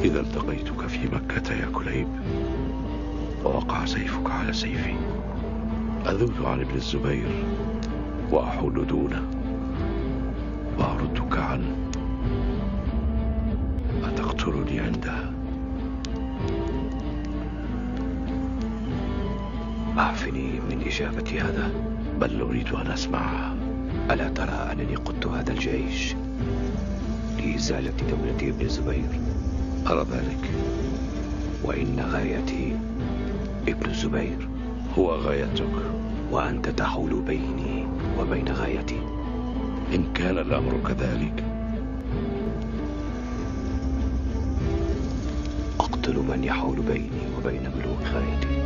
إذا التقيتك في مكة يا كليب ووقع سيفك على سيفي، أذود عن ابن الزبير وأحول دونه وأردك عنه، أتقتلني عندها؟ أعفني من إجابة هذا، بل أريد أن أسمعها. ألا ترى أنني قدت هذا الجيش لإزالة دولة ابن الزبير؟ أرى ذلك، وإن غايتي ابن الزبير. هو غايتك، وأنت تحول بيني وبين غايتي. إن كان الأمر كذلك أقتل من يحول بيني وبين بلوغ غايتي.